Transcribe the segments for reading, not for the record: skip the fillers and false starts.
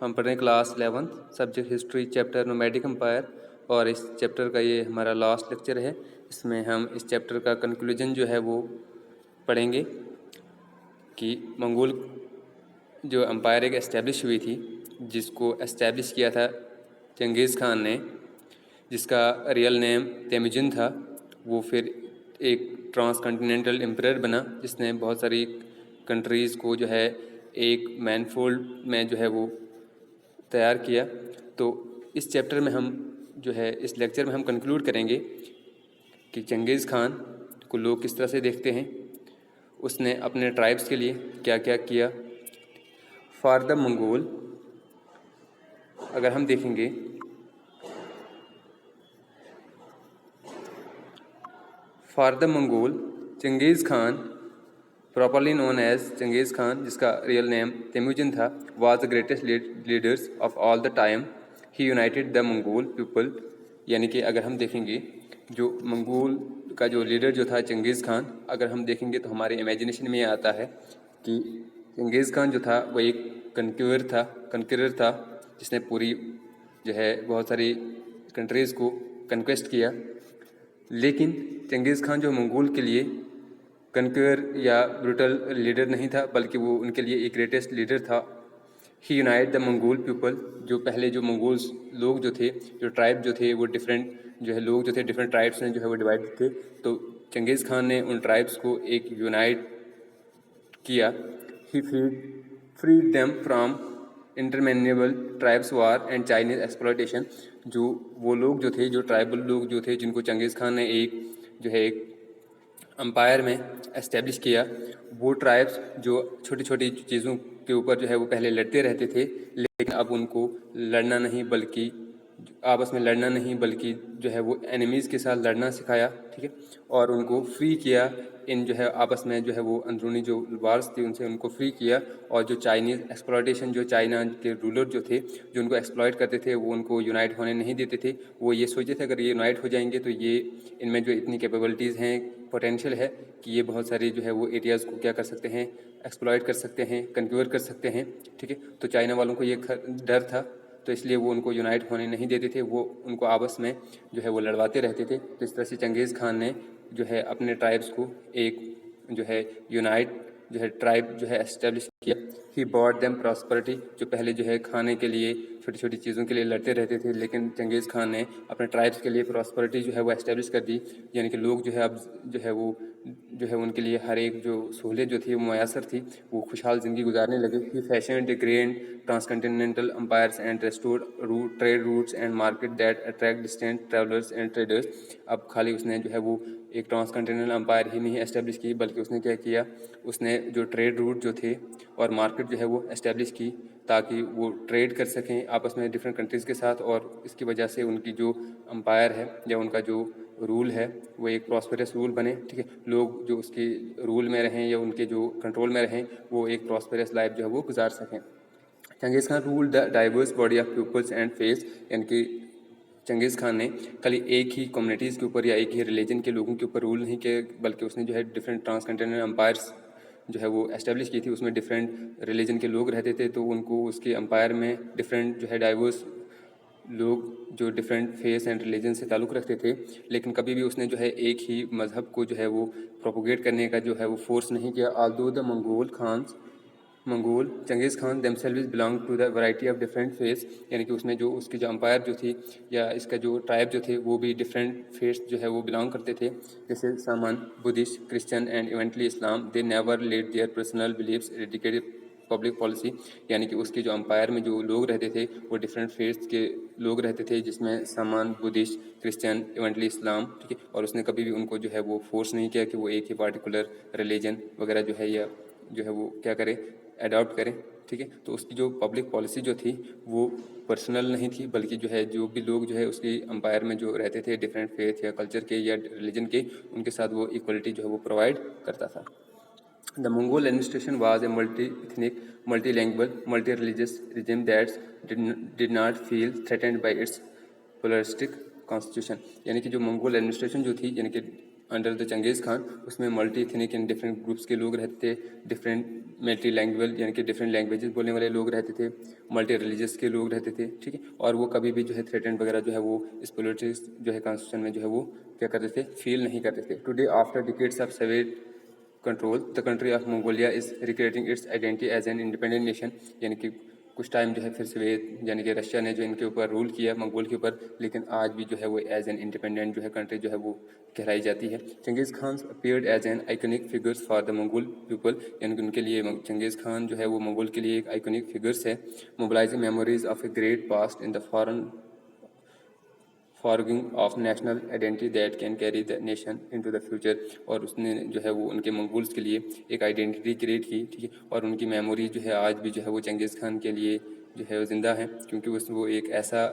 हम पढ़ रहे हैं class 11 subject history chapter nomadic empire और इस चैप्टर का ये हमारा लास्ट लेक्चर है। इसमें हम इस चैप्टर का कंक्लूजन जो है वो पढ़ेंगे कि मंगोल जो एम्पायर एक एस्टेब्लिश हुई थी, जिसको एस्टेब्लिश किया था चंगेज़ खान ने, जिसका रियल नेम तेमुजिन था। वो फिर एक ट्रांसकॉन्टिनेंटल एम्परर बना, जिसने बहुत सारी कंट्रीज़ को जो है एक मैनफोल्ड में जो है वो तैयार किया। तो इस चैप्टर में हम जो है इस लेक्चर में हम कंक्लूड करेंगे कि चंगेज़ खान को लोग किस तरह से देखते हैं, उसने अपने ट्राइब्स के लिए क्या क्या किया। फॉर द मंगोल अगर हम देखेंगे for the Mongol Genghis Khan properly known as Genghis Khan, जिसका रियल नेम तेमुजिन था, was the greatest leaders of all the time. He united the Mongol people. यानी कि अगर हम देखेंगे जो मंगोल का जो लीडर जो था चंगेज़ खान, अगर हम देखेंगे तो हमारे इमेजिनेशन में ये आता है कि चंगेज़ खान जो था वो एक कन्क्यूरर था, जिसने पूरी जो है बहुत सारी कंट्रीज़ को कन्क्वेस्ट किया। लेकिन चंगेज़ खान जो मंगोल के लिए कन्क्यूर या ब्रूटल लीडर नहीं था, बल्कि वो उनके लिए एक ग्रेटेस्ट लीडर था। ही यूनाइट द मंगोल पीपल। जो पहले जो मंगोल्स लोग जो थे, जो ट्राइब जो थे, वो डिफरेंट जो है लोग जो थे डिफरेंट ट्राइब्स में जो है वो डिवाइड थे। तो चंगेज़ खान ने उन ट्राइब्स को एक यूनाइट किया। He freed them from interminable tribes war and Chinese exploitation. जो वो लोग जो थे, जो ट्राइबल लोग जो थे, जिनको चंगेज़ खान ने एक जो है एक अम्पायर में एस्टेब्लिश किया, वो ट्राइब्स जो छोटी छोटी चीज़ों के ऊपर जो है वो पहले लड़ते रहते थे, लेकिन अब उनको लड़ना नहीं बल्कि आपस में लड़ना नहीं बल्कि जो है वो एनिमीज़ के साथ लड़ना सिखाया, ठीक है। और उनको फ्री किया इन जो है आपस में जो है वो अंदरूनी जो वार्स थी उनसे उनको फ्री किया। और जो चाइनीज़ एक्सप्लॉयटेशन, जो चाइना के रूलर जो थे, जो उनको एक्सप्लॉयट करते थे, वो उनको यूनाइट होने नहीं देते थे। वो ये सोचते थे अगर ये यूनाइट हो जाएंगे तो ये इनमें जो इतनी कैपेबिलिटीज़ हैं, पोटेंशियल है कि ये बहुत सारी जो है वो एरियाज़ को क्या कर सकते हैं, एक्सप्लॉयट कर सकते हैं, कन्क्यूर कर सकते हैं, ठीक है। तो चाइना वालों को ये डर था, तो इसलिए वो उनको यूनाइट होने नहीं देते थे, वो उनको आपस में जो है वो लड़वाते रहते थे। तो इस तरह से चंगेज़ खान ने जो है अपने ट्राइब्स को एक जो है यूनाइट जो है ट्राइब जो है एस्टेब्लिश किया। He bought them prosperity. जो पहले जो है खाने के लिए छोटी छोटी चीज़ों के लिए लड़ते रहते थे, लेकिन चंगेज़ खान ने अपने ट्राइब्स के लिए प्रॉस्पेरिटी जो है वो एस्टेब्लिश कर दी। यानी कि लोग जो है अब जो है वो जो है उनके लिए हर एक जो सहूलियत जो थी वो मैसर थी, वो खुशहाल ज़िंदगी गुजारने लगे। He fashion the grand transcontinental empires and restored trade routes and market that attract distant travellers and traders. अब खाली उसने जो है वो एक ट्रांसकॉन्टिनेंटल एम्पायर ही नहीं एस्टेब्लिश की, बल्कि उसने क्या किया, उसने जो ट्रेड रूट जो थे और मार्केट जो है वो एस्टेब्लिश की, ताकि वो ट्रेड कर सकें आपस में डिफरेंट कंट्रीज़ के साथ। और इसकी वजह से उनकी जो एम्पायर है या उनका जो रूल है वो एक प्रॉस्पेरस रूल बने, ठीक है। लोग जो उसके रूल में रहें या उनके जो कंट्रोल में रहें, वो एक प्रॉस्पेरस लाइफ जो है वो गुजार सकें। Genghis Khan rule the diverse body of peoples and faiths. यानी कि चंगेज़ खान ने खाली एक ही कम्युनिटीज़ के ऊपर या एक ही रिलीजन के लोगों के ऊपर रूल नहीं किया, बल्कि उसने जो है डिफरेंट ट्रांसकॉन्टिनेंटल एम्पायर्स जो है वो एस्टेब्लिश की थी। उसमें डिफरेंट रिलीजन के लोग रहते थे, तो उनको उसके एम्पायर में डिफरेंट जो है डाइवर्स लोग जो डिफरेंट फेस एंड रिलीजन से ताल्लुक़ रखते थे, लेकिन कभी भी उसने जो है एक ही मज़हब को जो है वो प्रोपोगेट करने का जो है वो फोर्स नहीं किया। Although the Mongol Genghis Khan themselves belong to the variety of different faiths. यानी कि उसमें जो उसकी जो अम्पायर जो थी या इसका जो ट्राइब जो थे, वो भी डिफरेंट फेस जो है वो बिलोंग करते थे, जैसे सामान, Buddhist, Christian and eventually Islam. They never let their personal beliefs dictated public policy. यानी कि उसके जो अम्पायर में जो लोग रहते थे वो डिफरेंट फेथ्स के लोग रहते थे, जिसमें सामान, बुद्धिस्ट, क्रिश्चियन, इवेंटली इस्लाम, ठीक है। और उसने कभी भी उनको जो है वो फोर्स नहीं किया कि वो एक ही पार्टिकुलर रिलीजन वगैरह जो है या जो है वो क्या करें, अडॉप्ट करें, ठीक है। तो उसकी जो पब्लिक पॉलिसी जो थी वो पर्सनल नहीं थी, बल्कि जो है जो भी लोग जो है उसकी अम्पायर में जो रहते थे डिफरेंट फेथ या कल्चर के या रिलीजन के, उनके साथ वो इक्वलिटी जो है वो प्रोवाइड करता था। The Mongol administration was a multi-ethnic, multilingual, multi-religious regime that did not feel threatened by its pluralistic constitution। यानी कि जो मंगोल एडमिनिस्ट्रेशन जो थी, यानी कि अंडर द चंगेज़ खान, उसमें multi ethnic and different groups के लोग रहते थे, डिफरेंट मल्टी लैंग्वेज यानी कि डिफरेंट लैंग्वेजेस बोलने वाले लोग रहते थे, मल्टी रिलीजियस के लोग रहते थे, ठीक है। और वो कभी भी जो है थ्रेटेंड वगैरह जो है वो इस पॉलिटिक्स जो है कॉन्स्टिट्यूशन में जो है वो क्या करते थे, फील नहीं करते थे। Today after decades of Soviet control, the country of Mongolia is recreating its identity as an independent nation, यानी कि कुछ टाइम जो है फिर सोवियत यानी कि रशिया ने जो इनके ऊपर रूल किया मंगोल के ऊपर, लेकिन आज भी जो है वो एज एन इंडिपेंडेंट जो है कंट्री जो है वो कहलाई जाती है। Genghis Khan appeared as an iconic figures for the Mongol people, यानी कि उनके लिए चंगेज़ खान जो है वो मंगोल के लिए एक आइकनिक फिगर्स है। Mobilizing memories of a great past in the foreign forging of national identity that can carry the nation into the future, और उसने जो है वो उनके मंगोल्स के लिए एक आइडेंटिटी क्रिएट की, ठीक है। और उनकी मेमोरी जो है आज भी जो है वो चंगेज़ खान के लिए जो है वो ज़िंदा है, क्योंकि वो एक ऐसा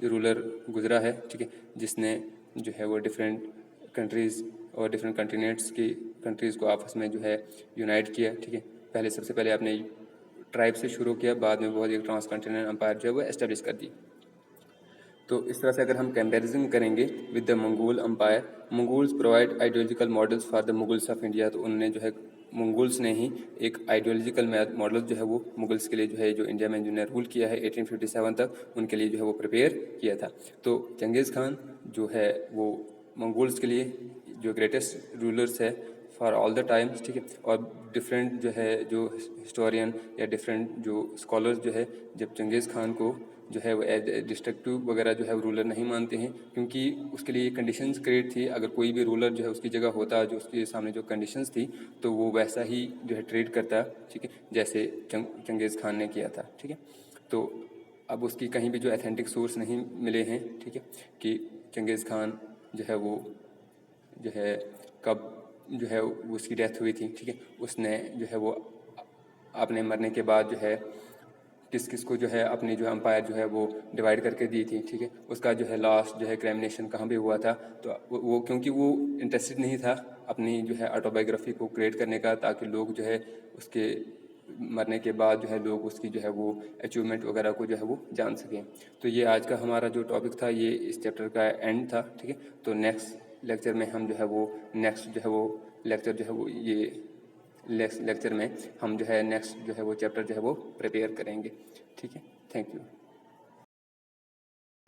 रूलर गुजरा है, ठीक है, जिसने जो है वो डिफरेंट कंट्रीज़ और डिफरेंट कंटिनेंट्स की कंट्रीज़ को आपस में जो है यूनाइट किया, ठीक है। पहले सबसे पहले आपने ट्राइब से शुरू किया, बाद में बहुत एक ट्रांस कॉन्टिनेंटल एम्पायर जो है वो एस्टेब्लिश कर दी। तो इस तरह से अगर हम कंपैरिजन करेंगे with the Mongol empire, Mongols provide ideological models for the Mughals of India, तो उन्होंने जो है मंगोल्स ने ही एक आइडियोलॉजिकल मॉडल जो है वो मुगल्स के लिए जो है जो इंडिया में जिन्होंने रूल किया है 1857 तक, उनके लिए जो है वो प्रिपेयर किया था। तो चंगेज़ खान जो है वो मंगोल्स के लिए जो ग्रेटेस्ट रूलर्स है फॉर ऑल द टाइम्स, ठीक है। और डिफरेंट जो है जो हिस्टोरियन या डिफरेंट जो स्कॉलर्स जो है जब चंगेज़ खान को जो है वो एज डिस्ट्रक्टिव वगैरह जो है रूलर नहीं मानते हैं, क्योंकि उसके लिए कंडीशंस क्रिएट थी। अगर कोई भी रूलर जो है उसकी जगह होता, जो उसके सामने जो कंडीशंस थी, तो वो वैसा ही जो है ट्रीट करता, ठीक है, जैसे चंगेज़ खान ने किया था, ठीक है। तो अब उसकी कहीं भी जो अथेंटिक सोर्स नहीं मिले हैं, ठीक है, कि चंगेज़ खान जो है वो जो है कब जो है उसकी डेथ हुई थी, ठीक है। उसने जो है वो अपने मरने के बाद जो है किस किस को जो है अपनी जो एम्पायर जो है वो डिवाइड करके दी थी, ठीक है। उसका जो है लास्ट जो है क्राइमिनेशन कहाँ पे हुआ था, तो वो क्योंकि वो इंटरेस्टेड नहीं था अपनी जो है ऑटोबायोग्राफी को क्रिएट करने का, ताकि लोग जो है उसके मरने के बाद जो है लोग उसकी जो है वो अचीवमेंट वगैरह को जो है वो जान सकें। तो ये आज का हमारा जो टॉपिक था, ये इस चैप्टर का एंड था, ठीक है। तो नेक्स्ट लेक्चर में हम जो है वो नेक्स्ट जो है वो लेक्चर जो है वो ये लेक्चर में हम जो है नेक्स्ट जो है वो चैप्टर जो है वो प्रिपेयर करेंगे, ठीक है। Thank you.